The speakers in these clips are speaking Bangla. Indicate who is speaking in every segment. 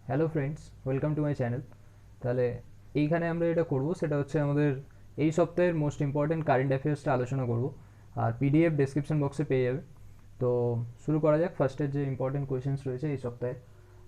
Speaker 1: Hello friends, welcome to my channel. তাহলে এইখানে আমরা যেটা করব সেটা হচ্ছে আমাদের এই সপ্তাহের মোস্ট ইম্পর্টেন্ট কারেন্ট অ্যাফেয়ার্সটা আলোচনা করব, আর পিডিএফ ডেসক্রিপশন বক্সে পেয়ে যাবে। তো শুরু করা যাক। ফার্স্টের যে ইম্পর্টেন্ট কোয়েশ্চেন্স রয়েছে এই সপ্তাহে,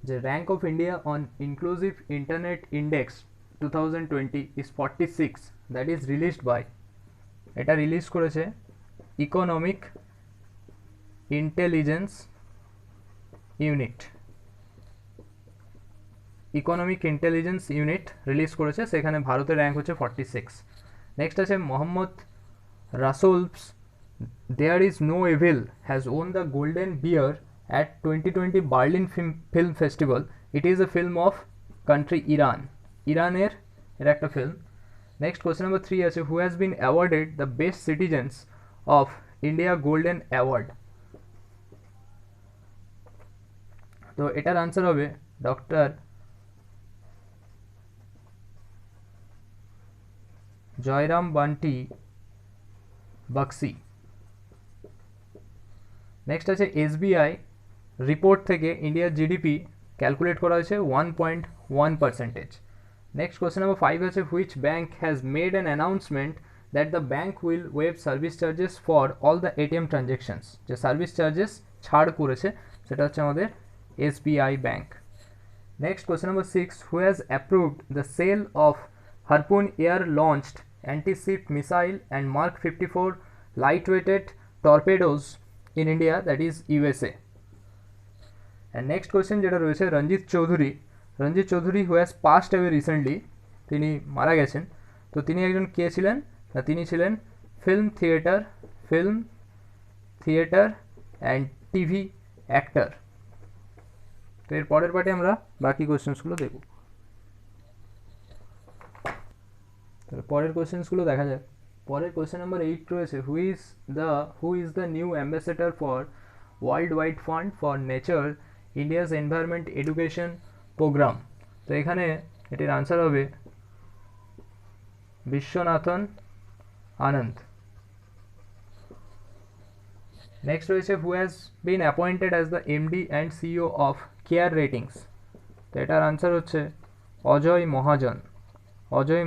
Speaker 1: যে rank of India on inclusive internet index 2020 is 46, that is released by, এটা রিলিজ করেছে economic intelligence unit. Economic intelligence unit release করেছে, সেখানে ভারতের র্যাঙ্ক হচ্ছে 46। নেক্সট আছে Mohammad Rasoulof's there is no evil has won the golden bear at 2020 Berlin film festival. It is a film of country Iran. ইরানের এর একটা ফিল্ম। নেক্সট কোয়েশ্চেন নাম্বার 3 আছে who has been awarded the best citizens of India golden award. তো এটার আনসার হবে ডক্টর জয়রাম বান্টি বাক্সি। নেক্সট আছে এসবিআই রিপোর্ট থেকে ইন্ডিয়ার জিডিপি ক্যালকুলেট করা হয়েছে 1.1%। নেক্সট কোয়েশ্চেন নাম্বার 5 আছে which bank has made an announcement that the bank will waive service charges for all the ATM transactions. যে সার্ভিস চার্জেস ছাড় করেছে সেটা হচ্ছে আমাদের SBI bank. Next question number 6 who has approved the sale of Harpoon air launched anti-ship missile and Mark 54 lightweighted torpedoes in India, that is USA. And next question যেটা রয়েছে রঞ্জিত Chowdhury who has passed away recently, তিনি মারা গেছেন। তো তিনি একজন কে ছিলেন? না, তিনি ছিলেন film theatre and TV actor. তো এর পরের পার্টে আমরা বাকি কোয়েশ্চেন্সগুলো দেখব। পরের কোয়েশ্চেন্সগুলো দেখা যাক। পরের কোয়েশ্চেন নাম্বার 8 রয়েছে who is the new ambassador for World Wide Fund for Nature India's environment education programme. তো এখানে এটির আনসার হবে বিশ্বনাথন আনন্দ। নেক্সট রয়েছে who has been appointed as the MD and CEO of Care Ratings. তো এটার আনসার হচ্ছে অজয়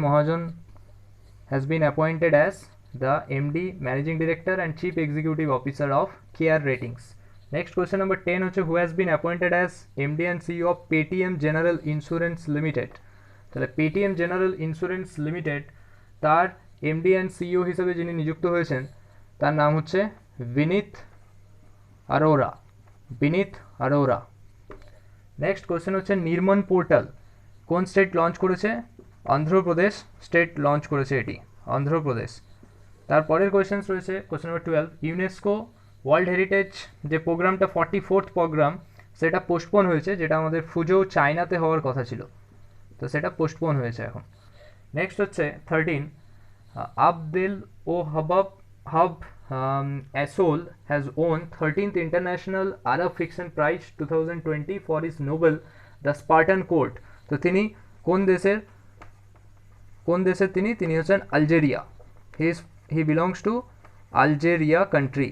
Speaker 1: মহাজন has been appointed as the MD, Managing Director and Chief Executive Officer of Care Ratings. Next question number 10 হচ্ছে who has been appointed as MD and CEO of Paytm General Insurance Limited. তাহলে Paytm General Insurance Limited তার MD and CEO হিসেবে যিনি নিযুক্ত হয়েছেন তার নাম হচ্ছে বিনীত আরোরা। নেক্সট কোয়েশ্চেন হচ্ছে নির্মন পোর্টাল কোন স্টেট লঞ্চ করেছে? অন্ধ্রপ্রদেশ স্টেট লঞ্চ করেছে এটি, অন্ধ্রপ্রদেশ। তারপরের কোয়েশ্চেন্স রয়েছে question number 12 UNESCO world heritage যে প্রোগ্রামটা 44th প্রোগ্রাম সেটা পোস্টপোন হয়েছে, যেটা আমাদের ফুজো চায়নাতে হওয়ার কথা ছিল, তো সেটা পোস্টপোন হয়েছে এখন। নেক্সট হচ্ছে 13 Abdelouahab Aissaoui has won 13th international Arab fiction prize 2020 for his novel the Spartan code. তো তিনি কোন দেশের তিনি হচ্ছেন Algeria. He belongs to Algeria country.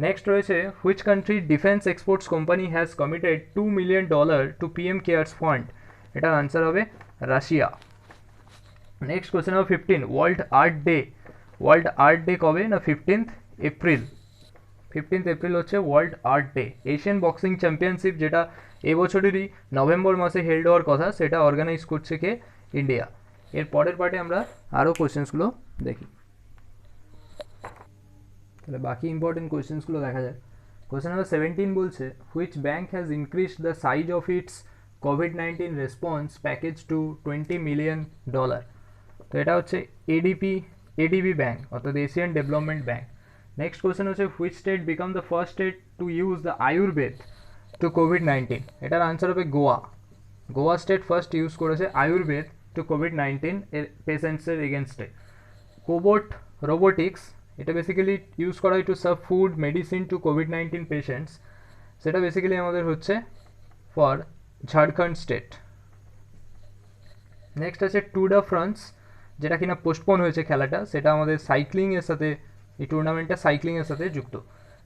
Speaker 1: Next রয়েছে which country defence exports company has committed $2 million to PM cares fund. এটার আনসার হবে Russia. Next question number 15 world art day কবে? না 15th এপ্রিল হচ্ছে world art day. Asian boxing championship যেটা এবছরেরই নভেম্বর মাসে হেল্ড হওয়ার কথা সেটা অর্গানাইজ করছে কে? ইন্ডিয়া। এর পরের পার্টে আমরা আরও কোয়েশ্চেন্সগুলো দেখি। তাহলে বাকি ইম্পর্টেন্ট কোয়েশ্চেন্সগুলো দেখা যায়। কোয়েশ্চেন নাম্বার 17 বলছে which bank has increased the size of its কোভিড-19 রেসপন্স প্যাকেজ টু $20 million। তো এটা হচ্ছে এডিবি ব্যাঙ্ক, অর্থাৎ Asian development bank. Next question হচ্ছে which state become the first state to use the Ayurveda to কোভিড-19। এটার আনসার হবে গোয়া স্টেট ফার্স্ট ইউজ করেছে আয়ুর্বেদ টু কোভিড-19 এর পেশেন্টসের এগেনস্টে। কোবোট রোবোটিক্স এটা বেসিক্যালি ইউজ করা হয় to serve food medicine to কোভিড-19 পেশেন্টস, সেটা বেসিক্যালি আমাদের হচ্ছে ফর ঝাড়খণ্ড স্টেট। নেক্সট আছে ট্যুর ডে ফ্রান্স যেটা কিনা পোস্টপোন হয়েছে খেলাটা, সেটা আমাদের সাইক্লিংয়ের সাথে, এই টুর্নামেন্টটা সাইক্লিংয়ের সাথে যুক্ত।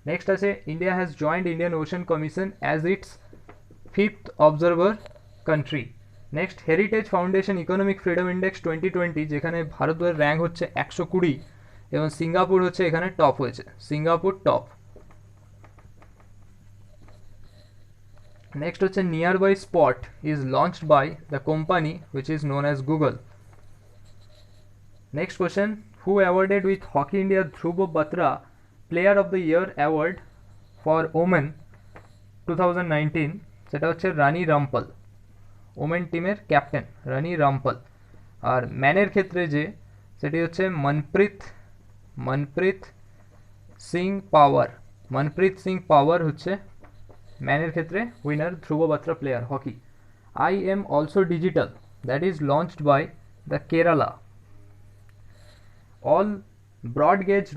Speaker 1: নেক্সট আছে India has joined Indian ocean commission as it's 5th observer country. Next heritage foundation economic freedom index 2020, যেখানে ভারতের র্যাঙ্ক হচ্ছে 120 এবং সিঙ্গাপুর হচ্ছে এখানে টপ হয়েছে, সিঙ্গাপুর টপ। নেক্সট হচ্ছে nearby spot is launched by the company which is known as Google. Next question, who awarded with Hockey India Dhruv Batra player of the year award for women 2019? সেটা হচ্ছে রানি রামপাল, ওমেন টিমের ক্যাপ্টেন রানি রামপাল। আর ম্যানের ক্ষেত্রে যে সেটি হচ্ছে মনপ্রীত সিং পাওয়ার, মনপ্রীত সিং পাওয়ার হচ্ছে ম্যানের ক্ষেত্রে winner Dhruv Batra player hockey. I am also digital, that is launched by the Kerala. all broad gauge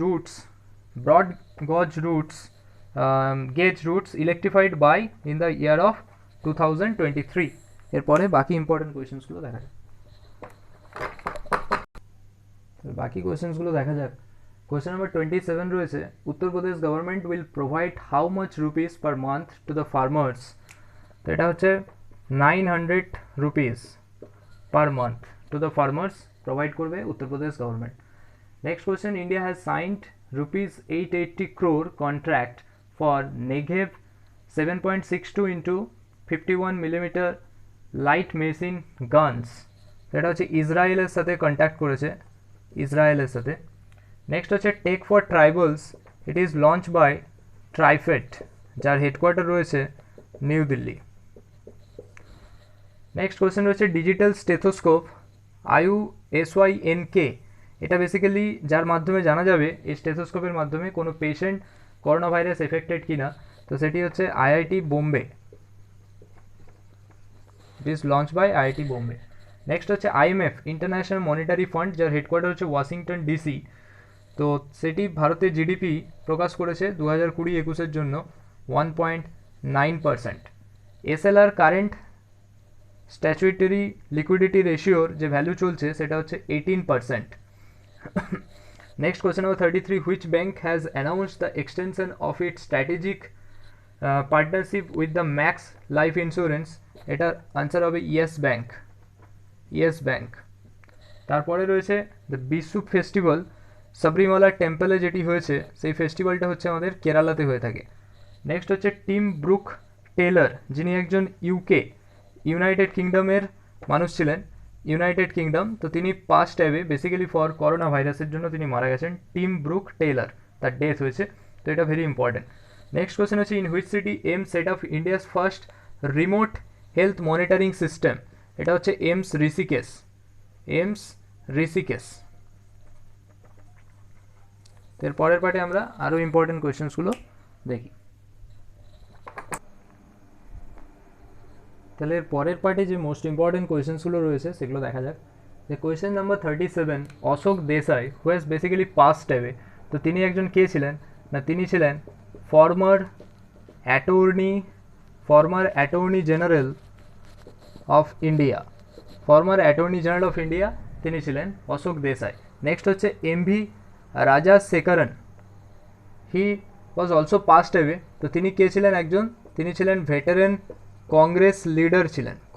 Speaker 1: routes electrified by in the year of 2023। এরপরে বাকি ইম্পর্টেন্ট কোয়েশ্চেন্সগুলো দেখা যাক। বাকি কোয়েশ্চেন্সগুলো দেখা যাক। কোয়েশ্চেন নাম্বার 27 রয়েছে, Uttar Pradesh government will provide how much rupees per month to the farmers? তো এটা হচ্ছে 900 rupees per month to the farmers provide করবে Uttar Pradesh government. Next question, India has signed rupees 880 crore contract for Negev 7.62 into 51mm light machine guns। এটা হচ্ছে ইসরায়েলের সাথে কন্ট্যাক্ট করেছে, ইসরায়েলের সাথে। নেক্সট হচ্ছে tech for tribals, it is launch by TRIFED, যার হেডকোয়ার্টার রয়েছে নিউ দিল্লি। নেক্সট কোয়েশ্চেন রয়েছে ডিজিটাল স্টেথোস্কোপ IUSYNK, এটা বেসিক্যালি যার মাধ্যমে জানা যাবে এই স্টেথোস্কোপের মাধ্যমে কোনো পেশেন্ট করোনা ভাইরাস এফেক্টেড কিনা, তো সেটি হচ্ছে IIT Bombay, it is launch by IIT Bombay. Next হচ্ছে IMF ইন্টারন্যাশনাল মনিটারি ফান্ড, যার হেডকোয়ার্টার হচ্ছে ওয়াশিংটন ডিসি, তো সেটি ভারতের জিডিপি প্রকাশ করেছে 2020-21 জন্য 1.9%। SLR কারেন্ট স্ট্যাচুইটারি লিকুইডিটি রেশিওর যে ভ্যালু চলছে সেটা হচ্ছে 18%। Next question number 33, which bank has announced the extension of its strategic partnership with the Max Life Insurance? এটার আনসার হবে ইয়েস ব্যাংক। তারপরে রয়েছে দ্য বিশু ফেস্টিভ্যাল সাবরিমালা টেম্পলে যেটি হয়েছে, সেই ফেস্টিভ্যালটা হচ্ছে আমাদের কেরালাতে হয়ে থাকে। নেক্সট হচ্ছে টিম ব্রুক টেলর, যিনি একজন ইউনাইটেড কিংডমের মানুষ ছিলেন, ইউনাইটেড কিংডম, তো তিনি passed away basically for corona ভাইরাসের জন্য তিনি মারা গেছেন। টিম ব্রুক টেইলর, তার ডেথ হয়েছে, তো এটা ভেরি ইম্পর্টেন্ট। নেক্সট কোয়েশ্চেন হচ্ছে in which city AIIMS set up India's first remote health monitoring system? এটা হচ্ছে এইমস ঋষিকেশ। এর পরের পার্টে আমরা আরও ইম্পর্টেন্ট কোয়েশ্চেন্সগুলো দেখি। তাহলে এর পরের পার্টে যে মোস্ট ইম্পর্টেন্ট কোয়েশ্চেন্সগুলো রয়েছে সেগুলো দেখা যাক। যে question number 37, Ashok Desai who has basically passed away, তো তিনি একজন কে ছিলেন না, তিনি ছিলেন former attorney general of India, তিনি ছিলেন অশোক দেসাই। নেক্সট হচ্ছে MV Rajasekharan, he was also passed away, তো তিনি কে ছিলেন তিনি ছিলেন ভেটারেন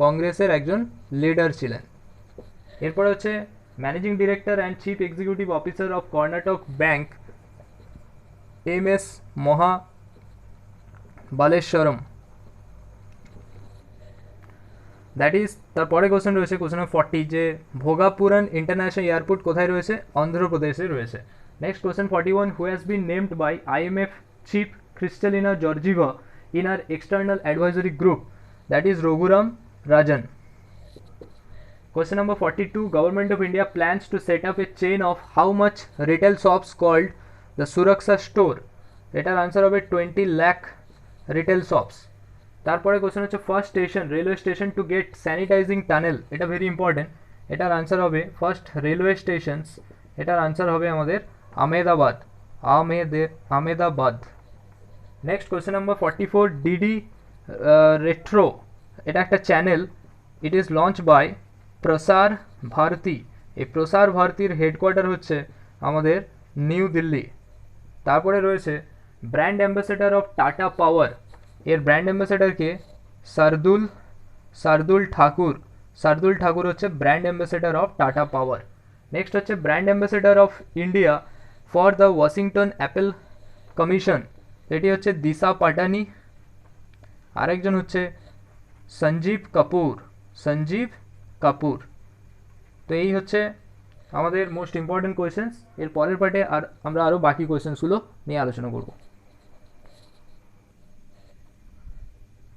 Speaker 1: কংগ্রেসের একজন লিডার ছিলেন। এরপরে হচ্ছে managing director and chief executive officer of Karnataka bank MS Mahabaleshwaram, that is. তারপরে কোশ্চেন রয়েছে কোশ্চেন নম্বর 40, যে ভোগাপুরন ইন্টারন্যাশনাল এয়ারপোর্ট কোথায় রয়েছে? অন্ধ্রপ্রদেশে রয়েছে। Next question 41, who has been named by IMF chief Kristalina Georgieva in our external advisory group? That is Raghuram Rajan. Question number 42, Government of India plans to set up a chain of how much retail shops called the Suraksha Store? এটার আনসার হবে 20 lakh retail shops। তারপরে কোশ্চেন হচ্ছে first station railway station to get sanitising tunnel, এটা ভেরি ইম্পর্টেন্ট। এটার আনসার হবে ফার্স্ট রেলওয়ে স্টেশনস, এটার আনসার হবে আমাদের Ahmedabad. Next question number 44, DD Retro, এটা একটা channel, it is launch by Prasar Bharati. এই প্রসার ভারতীর হেডকোয়ার্টার হচ্ছে আমাদের নিউ দিল্লি। তারপরে রয়েছে brand ambassador of Tata power, এর ব্র্যান্ড অ্যাম্বাসেডারকে শার্দুল ঠাকুর হচ্ছে brand ambassador of Tata power. Next হচ্ছে brand ambassador of India for the Washington apple commission, এটি হচ্ছে দিশা পাটানি। আরেকজন হচ্ছে সঞ্জীব কাপুর। তো এই হচ্ছে আমাদের মোস্ট ইম্পর্টেন্ট কোয়েশ্চেন্স। এর পরের পার্টে আমরা আরও বাকি কোয়েশ্চেন্সগুলো নিয়ে আলোচনা করব।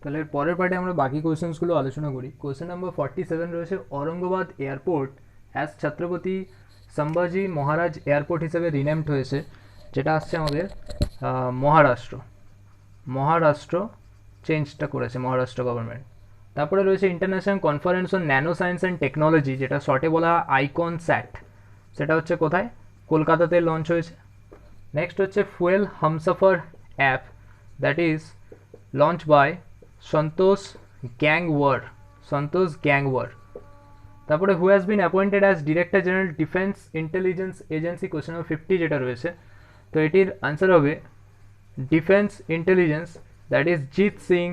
Speaker 1: তাহলে এর পরের পার্টে আমরা বাকি কোয়েশ্চেন্সগুলো আলোচনা করি। কোয়েশ্চেন নাম্বার 47 রয়েছে, ঔরঙ্গাবাদ এয়ারপোর্ট অ্যাজ ছত্রপতি সম্ভাজি মহারাজ এয়ারপোর্ট হিসেবে রিনেমড হয়েছে, যেটা আসছে আমাদের মহারাষ্ট্র চেঞ্জটা করেছে মহারাষ্ট্র গভর্নমেন্ট। তারপরে রয়েছে international conference on nano science and technology, যেটা শর্টে বলা আইকন স্যাট, সেটা হচ্ছে কোথায়, কলকাতাতে লঞ্চ হয়েছে। নেক্সট হচ্ছে fuel Humsafar app, that is launch by Santosh Gangwar. তারপরে who has been appointed as director general defence intelligence agency, question number 50 যেটা রয়েছে। তো এটির আনসার হবে defence intelligence, that is Jit Singh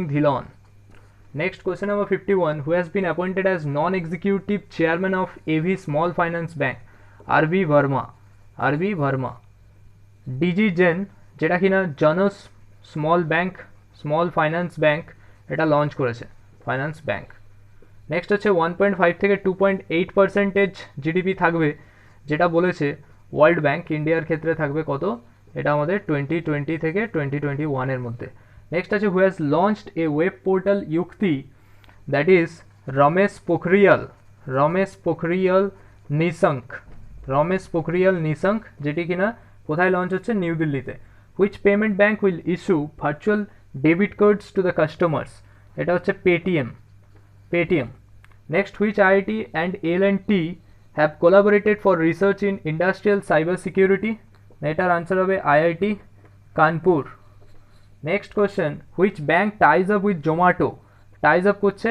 Speaker 1: Dhillon. Next, question number 51, who has been appointed as non-executive chairman of AV Small Finance Bank, RV Verma। DG Jain যেটা কিনা জনস স্মল ফাইন্যান্স ব্যাংক এটা লঞ্চ করেছে, ফাইন্যান্স ব্যাংক। নেক্সট হচ্ছে 1.5 থেকে 2.8% জিডিপি থাকবে, যেটা বলেছে ওয়ার্ল্ড ব্যাংক। ইন্ডিয়ার ক্ষেত্রে থাকবে কত, এটা আমাদের 2020 থেকে 2021 এর মধ্যে। নেক্সট আছে who has launched a web portal Yukti, that is Ramesh Pokhriyal Nishank, যেটি কিনা কোথায় লঞ্চ হচ্ছে, নিউ দিল্লিতে। Which payment bank will issue virtual debit cards to the customers, এটা হচ্ছে Paytm. Next, which IIT and L and T have collaborated for research in industrial cyber security, এটার আনসার হবে IIT Kanpur. Next question, which bank ties up with Zomato, ties up করছে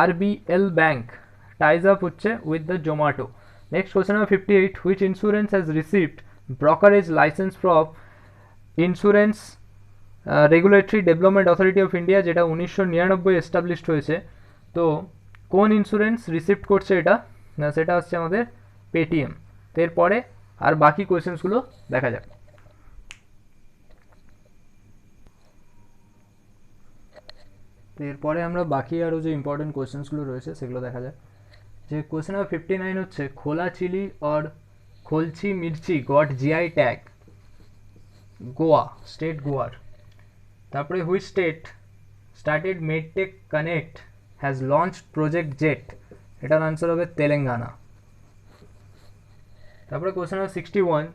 Speaker 1: আরবিএল ব্যাঙ্ক, টাইজ আপ হচ্ছে with the Zomato. Next question number 58, which insurance has received brokerage licence from insurance regulatory development authority of India, যেটা 1999 এস্টাবলিশড হয়েছে। তো কোন ইন্স্যুরেন্স রিসিভড করছে এটা, না সেটা হচ্ছে আমাদের পেটিএম। তো এরপরে আর বাকি কোয়েশ্চেন্সগুলো দেখা যাক। তো এরপরে আমরা বাকি আরও যে ইম্পর্টেন্ট কোয়েশ্চেন্সগুলো রয়েছে সেগুলো দেখা যায়। যে কোয়েশ্চেন নাম্বার 59 হচ্ছে, খোলা চিলি অর Kholchi mirchi got GI tag, Goa, state গোয়ার। তারপরে which state started medtech connect has launch project jet, এটার আনসার হবে তেলেঙ্গানা। তারপরে question number 61,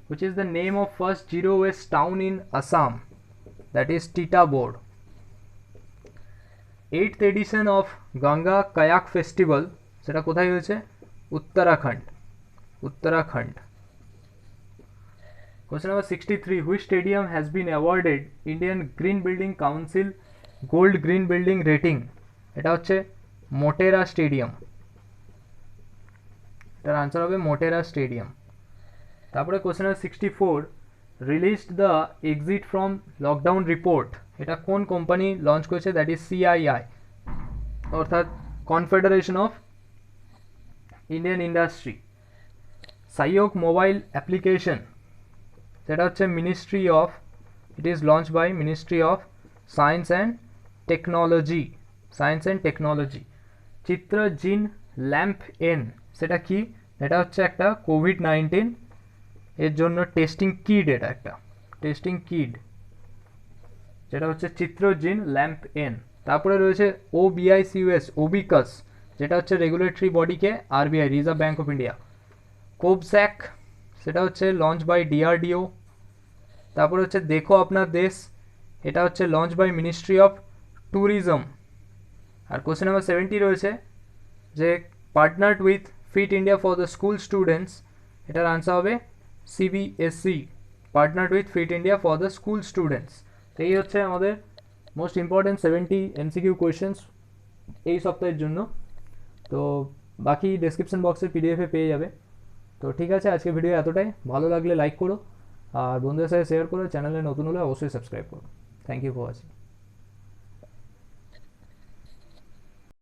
Speaker 1: which is the name of first zero waste town in Assam, that is Titabor. 8th edition of Ganga kayak festival, সেটা কোথায় হয়েছে, Uttarakhand. Question number 63, which stadium has been awarded Indian green building council gold green building rating, এটা হচ্ছে মোটেরা স্টেডিয়াম, এটার আনসার হবে মোটেরা স্টেডিয়াম। তারপরে question number 64, released the exit from lockdown report, এটা কোন কোম্পানি লঞ্চ করেছে, দ্যাট ইজ সিআইআই, অর্থাৎ কনফেডারেশন অফ ইন্ডিয়ান ইন্ডাস্ট্রি। সাইওক মোবাইল অ্যাপ্লিকেশন, সেটা হচ্ছে it is launch by ministry of science and technology. Chitra gene lamp N, সেটা কি, এটা হচ্ছে একটা কোভিড-19 এর জন্য টেস্টিং কিট, এটা একটা টেস্টিং কিট, যেটা হচ্ছে চিত্রজিন ল্যাম্প এন। তারপরে রয়েছে ওবিকাস, যেটা হচ্ছে রেগুলেটরি বডিকে RBI, reserve bank of India. কোবস্যাক, সেটা হচ্ছে লঞ্চ বাই ডিআরডিও। তারপরে হচ্ছে দেখো আপনার দেশ, এটা হচ্ছে launch by ministry of Tourism. আর কোয়েশ্চেন নাম্বার 70 রয়েছে, যে partnered with Fit India for the school students, এটার আনসার হবে CBSE, partnered with Fit India for the school students. তো এই হচ্ছে আমাদের মোস্ট ইম্পর্টেন্ট 70 এমসিকিউ কোয়েশ্চেন্স এই সপ্তাহের জন্য। তো বাকি ডেসক্রিপশন বক্সের পিডিএফে পেয়ে যাবে। তো ঠিক আছে, আজকে ভিডিও এতটাই। ভালো লাগলে লাইক করো, আর বন্ধুদের সাথে শেয়ার করো, চ্যানেলে নতুন হলে অবশ্যই সাবস্ক্রাইব করো। Thank you for watching.